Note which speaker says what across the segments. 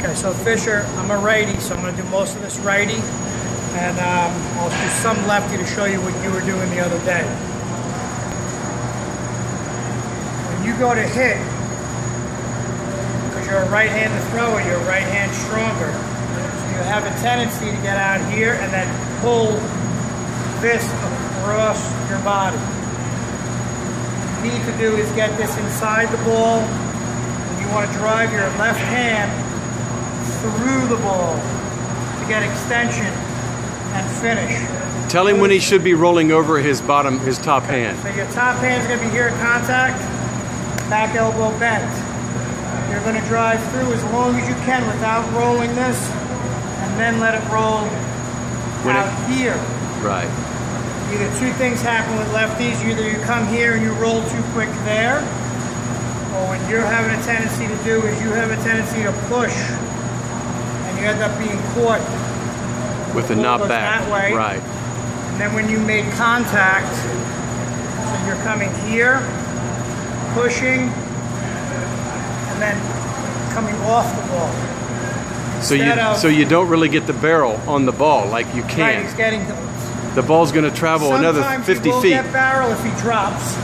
Speaker 1: Okay, so Fisher, I'm a righty, so I'm going to do most of this righty, and I'll do some lefty to show you what you were doing the other day. When you go to hit, because you're a right-handed thrower, your right hand's stronger. So you have a tendency to get out here and then pull this across your body. What you need to do is get this inside the ball, and you want to drive your left hand through the ball to get extension and finish.
Speaker 2: Tell him when he should be rolling over his top hand.
Speaker 1: So your top hand's going to be here at contact, back elbow bent. You're going to drive through as long as you can without rolling this, and then let it roll out here.
Speaker 2: Right.
Speaker 1: Either two things happen with lefties. Either you come here and you roll too quick there, or what you're having a tendency to do is you have a tendency to push, and you end up being caught
Speaker 2: with the knob back.
Speaker 1: That way.
Speaker 2: Right.
Speaker 1: And then when you make contact, so you're coming here, pushing, and then coming off the ball.
Speaker 2: So you don't really get the barrel on the ball like you can.
Speaker 1: Right, he's getting
Speaker 2: the ball's going to travel another 50
Speaker 1: will
Speaker 2: feet.
Speaker 1: Get barrel if he drops.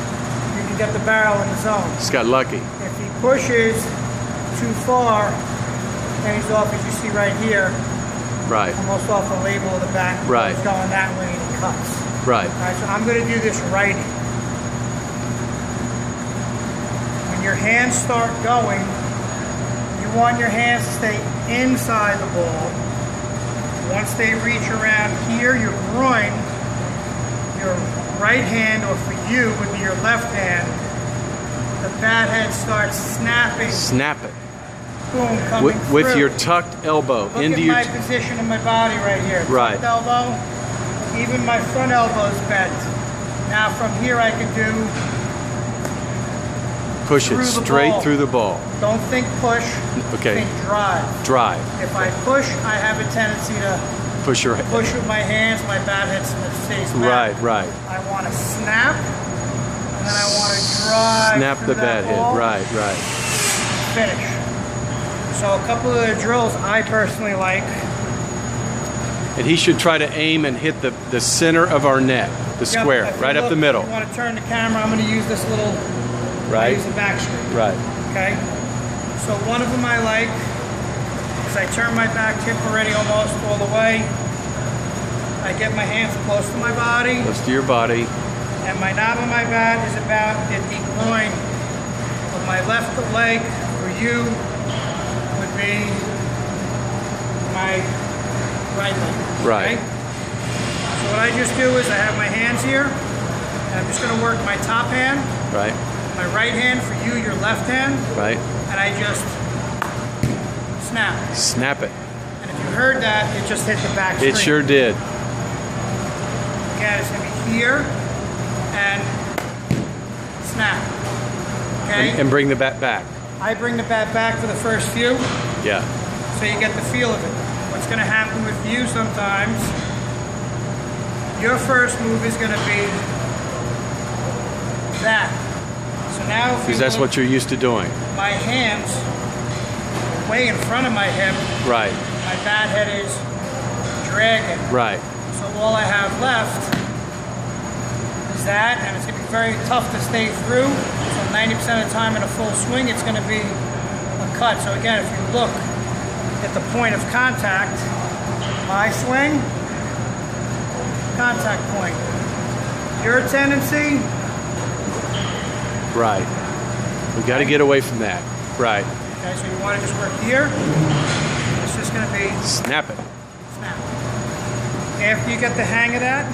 Speaker 1: You can get the barrel in the zone.
Speaker 2: He's got lucky.
Speaker 1: If he pushes too far, then he's off, as you see right here.
Speaker 2: Right.
Speaker 1: Almost off the label of the back.
Speaker 2: Right.
Speaker 1: He's going that way and he cuts.
Speaker 2: Right.
Speaker 1: All right, so I'm going to do this righty. When your hands start going, you want your hands to stay inside the ball. Once they reach around here, your groin, your right hand, or for you would be your left hand, the bat head starts snapping.
Speaker 2: Snap it.
Speaker 1: Boom, coming
Speaker 2: with
Speaker 1: through.
Speaker 2: your tucked elbow
Speaker 1: Look
Speaker 2: into
Speaker 1: at
Speaker 2: your
Speaker 1: my position of my body right here.
Speaker 2: Right.
Speaker 1: Tucked elbow, even my front elbow's bent. Now from here I can do
Speaker 2: push it straight through the ball.
Speaker 1: Don't think push.
Speaker 2: Okay.
Speaker 1: Think drive.
Speaker 2: Drive.
Speaker 1: If I push, I have a tendency to
Speaker 2: push
Speaker 1: with my hands. My bat head stays back.
Speaker 2: Right.
Speaker 1: I want to snap, and then I want to drive.
Speaker 2: Snap the bat head. Right.
Speaker 1: Finish. So a couple of the drills I personally like.
Speaker 2: And he should try to aim and hit the center of our net, the square, right up the middle.
Speaker 1: If you want to turn the camera, I'm going to use this little.
Speaker 2: Right.
Speaker 1: Use the back screen.
Speaker 2: Right.
Speaker 1: Okay. So one of them I like is I turn my back hip already almost all the way. I get my hands close to my body.
Speaker 2: Close to your body.
Speaker 1: And my knob of my bat is about at the groin of my left leg. For you would be my right leg.
Speaker 2: Right.
Speaker 1: Okay? So what I just do is I have my hands here, and I'm just going to work my top hand.
Speaker 2: Right.
Speaker 1: My right hand, for you, your left hand.
Speaker 2: Right.
Speaker 1: And I just snap.
Speaker 2: Snap it.
Speaker 1: And if you heard that, it just hit the back screen.
Speaker 2: It sure did.
Speaker 1: Again, it's going to be here and snap. Okay?
Speaker 2: And bring the bat back.
Speaker 1: I bring the bat back for the first few.
Speaker 2: Yeah.
Speaker 1: So you get the feel of it. What's going to happen with you sometimes, your first move is going to be that. So now if
Speaker 2: because that's what you're used to doing.
Speaker 1: My hands way in front of my hip.
Speaker 2: Right.
Speaker 1: My bat head is dragging.
Speaker 2: Right.
Speaker 1: So all I have left is that, and it's going to be very tough to stay through. So 90% of the time in a full swing, it's going to be a cut. So again, if you look at the point of contact, my swing, contact point. Your tendency.
Speaker 2: Right. We got to get away from that. Right.
Speaker 1: Okay, so you want to just work here. It's just going to be
Speaker 2: snap it.
Speaker 1: Snap. After you get the hang of that,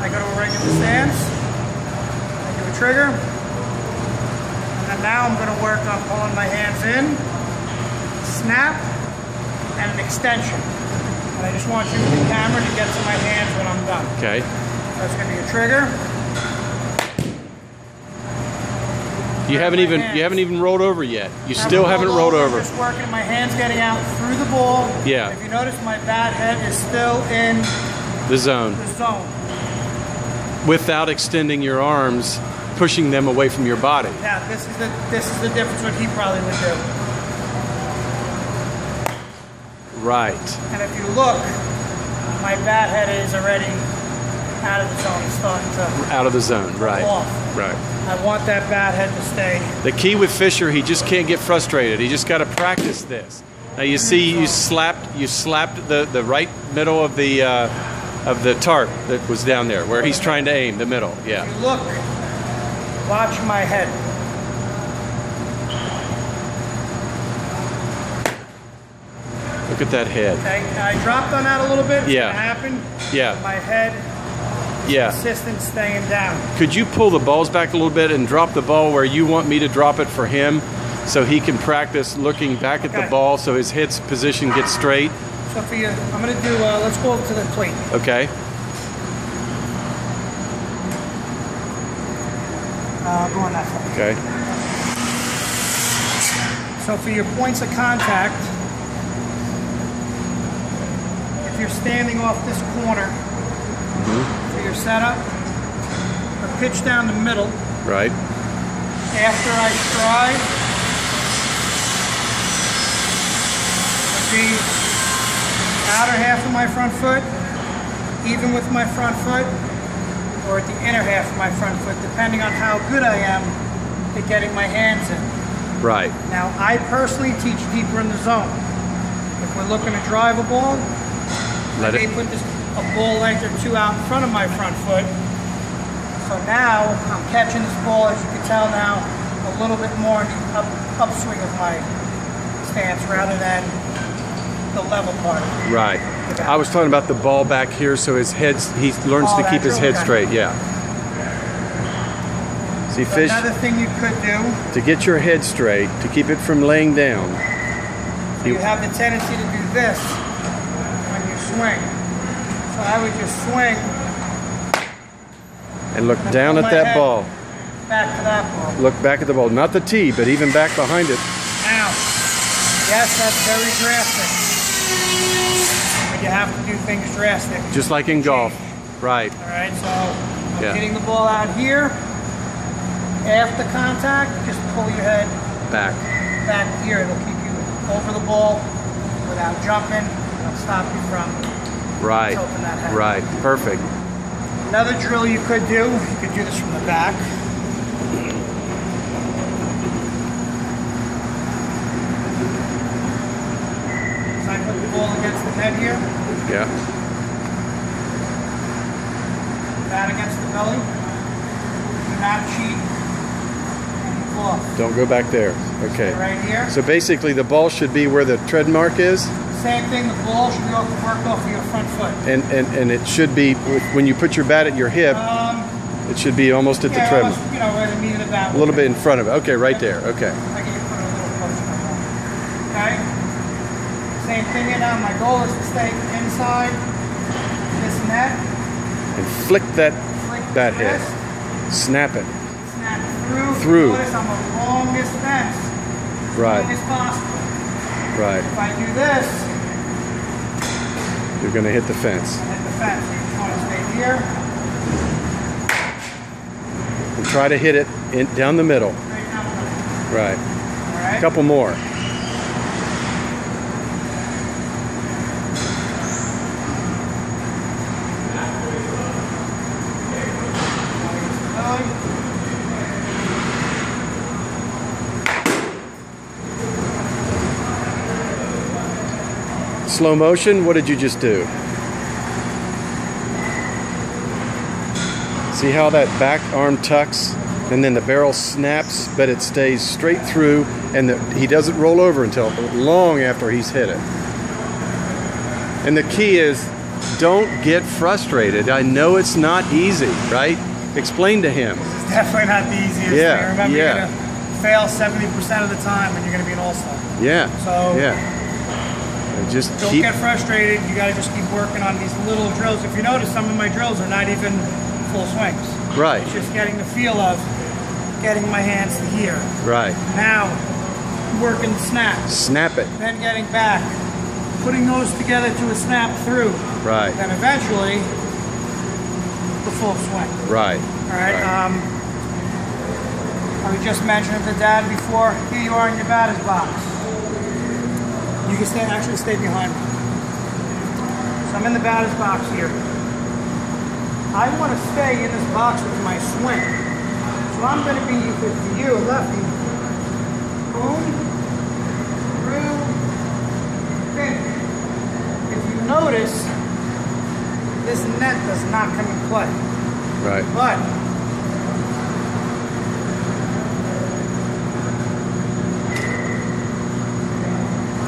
Speaker 1: I go to a regular stance. I do a trigger. And then now I'm going to work on pulling my hands in, snap, and an extension. And I just want you with the camera to get to my hands when I'm done.
Speaker 2: Okay.
Speaker 1: That's going to be a trigger.
Speaker 2: You haven't even rolled over yet. You still haven't rolled over.
Speaker 1: Just working, my hands getting out through the ball.
Speaker 2: Yeah.
Speaker 1: If you notice, my bat head is still in
Speaker 2: the zone.
Speaker 1: The zone.
Speaker 2: Without extending your arms pushing them away from your body.
Speaker 1: Now, this is the difference what he probably would do.
Speaker 2: Right.
Speaker 1: And if you look, my bat head is already out of the zone. It's starting to
Speaker 2: Out of the zone, right.
Speaker 1: off.
Speaker 2: Right.
Speaker 1: I want that bat head to stay.
Speaker 2: The key with Fisher, he just can't get frustrated. He just got to practice this. Now you see, you slapped the right middle of the tarp that was down there where he's trying to aim. The middle, yeah.
Speaker 1: If you look, watch my head.
Speaker 2: Look at that head.
Speaker 1: Okay, I dropped on that a little bit. It's
Speaker 2: Yeah.
Speaker 1: gonna happen.
Speaker 2: Yeah.
Speaker 1: My head,
Speaker 2: Yeah.
Speaker 1: consistent, staying down.
Speaker 2: Could you pull the balls back a little bit and drop the ball where you want me to drop it for him, so he can practice looking back at the
Speaker 1: Okay.
Speaker 2: ball so his head position gets straight?
Speaker 1: So for you, I'm gonna do. Let's go over to the plate.
Speaker 2: Okay.
Speaker 1: Go on that side.
Speaker 2: Okay.
Speaker 1: So for your points of contact, if you're standing off this corner for your setup, or pitch down the middle.
Speaker 2: Right.
Speaker 1: After I stride, would be outer half of my front foot, even with my front foot, or at the inner half of my front foot, depending on how good I am at getting my hands in.
Speaker 2: Right.
Speaker 1: Now, I personally teach deeper in the zone. If we're looking to drive a ball,
Speaker 2: Let
Speaker 1: I may
Speaker 2: it.
Speaker 1: put a ball length or two out in front of my front foot. So now I'm catching this ball, as you can tell now, a little bit more in the upswing of my stance rather than the level part.
Speaker 2: Right. I was talking about the ball back here, so he learns
Speaker 1: Oh,
Speaker 2: to keep his head
Speaker 1: okay.
Speaker 2: straight. Yeah. See,
Speaker 1: So
Speaker 2: Fish,
Speaker 1: another thing you could do,
Speaker 2: to get your head straight, to keep it from laying down.
Speaker 1: you have the tendency to do this when you swing. So I would just swing
Speaker 2: And look
Speaker 1: and
Speaker 2: down
Speaker 1: pull
Speaker 2: at
Speaker 1: my
Speaker 2: that
Speaker 1: head
Speaker 2: ball.
Speaker 1: back to that ball.
Speaker 2: Look back at the ball. Not the tee, but even back behind it.
Speaker 1: Now, yes, that's very drastic. But you have to do things drastic.
Speaker 2: Just like in golf. Right.
Speaker 1: All right, so I'm
Speaker 2: Yeah.
Speaker 1: getting the ball out here. After contact, just pull your head
Speaker 2: Back.
Speaker 1: back here. It'll keep you over the ball without jumping. It'll stop you from
Speaker 2: Right.
Speaker 1: tilting that head.
Speaker 2: Right. Perfect.
Speaker 1: Another drill you could do this from the back. So I put the ball against the head here,
Speaker 2: Yeah.
Speaker 1: bat against the belly. Do not cheat. And pull off.
Speaker 2: Don't go back there. Okay.
Speaker 1: Right here.
Speaker 2: So basically, the ball should be where the tread mark is,
Speaker 1: Same thing, the ball should be worked off of your front foot.
Speaker 2: and it should be when you put your bat at your hip. It should be almost at the
Speaker 1: Yeah,
Speaker 2: tread
Speaker 1: almost,
Speaker 2: mark.
Speaker 1: you know, where the knee of the bat.
Speaker 2: A little bit in front of it. Okay, right there. Okay.
Speaker 1: I can just put it a little closer. Okay? Same thing here now. My goal is to stay inside this net.
Speaker 2: And flick that
Speaker 1: Flick
Speaker 2: bat
Speaker 1: this,
Speaker 2: head. Snap it.
Speaker 1: snap through.
Speaker 2: Through.
Speaker 1: Notice I'm along this fence. As
Speaker 2: Right.
Speaker 1: long as possible.
Speaker 2: Right.
Speaker 1: If I do this,
Speaker 2: You're going to hit the fence.
Speaker 1: I hit the fence. You just want to stay here.
Speaker 2: And try to hit it down the middle.
Speaker 1: Straight down the middle.
Speaker 2: Right.
Speaker 1: All right?
Speaker 2: A couple more.
Speaker 1: Belly.
Speaker 2: Slow motion, what did you just do? See how that back arm tucks and then the barrel snaps, but it stays straight through, and he doesn't roll over until long after he's hit it. And the key is, don't get frustrated. I know it's not easy, right? Explain to him.
Speaker 1: It's definitely not the easiest
Speaker 2: Yeah,
Speaker 1: thing. Remember,
Speaker 2: yeah.
Speaker 1: you're going to fail 70% of the time and you're going to be an all-star.
Speaker 2: Yeah.
Speaker 1: So-
Speaker 2: yeah. And just
Speaker 1: Don't
Speaker 2: keep.
Speaker 1: get frustrated. You got to just keep working on these little drills. If you notice, some of my drills are not even full swings.
Speaker 2: Right.
Speaker 1: It's just getting the feel of getting my hands to here.
Speaker 2: Right.
Speaker 1: Now, working the snap.
Speaker 2: Snap it.
Speaker 1: Then getting back. Putting those together to a snap through.
Speaker 2: Right.
Speaker 1: Then eventually, the full swing.
Speaker 2: Right.
Speaker 1: All right.
Speaker 2: Right.
Speaker 1: I was just mentioning to Dad before, here you are in your batter's box. You can actually stay behind me. So I'm in the batter's box here. I want to stay in this box with my swing. So I'm going to be, for you, a lefty, boom, through, finish. If you notice, this net does not come in play.
Speaker 2: Right.
Speaker 1: But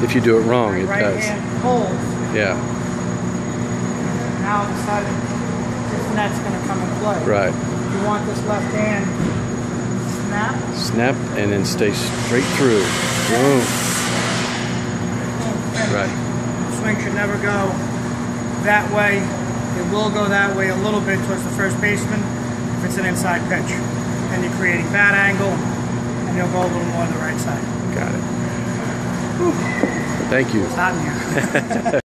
Speaker 2: if you do it wrong, it
Speaker 1: right
Speaker 2: does.
Speaker 1: hand holds.
Speaker 2: Yeah.
Speaker 1: Now all of a sudden, this net's going to come in play.
Speaker 2: Right.
Speaker 1: You want this left hand snap.
Speaker 2: Snap and then stay straight through. Boom. Right.
Speaker 1: Swing should never go that way. It will go that way a little bit towards the first baseman if it's an inside pitch. Then you're creating bat angle, and you'll go a little more to the right side.
Speaker 2: Got it. Whew. Thank you.
Speaker 1: It's hot in here.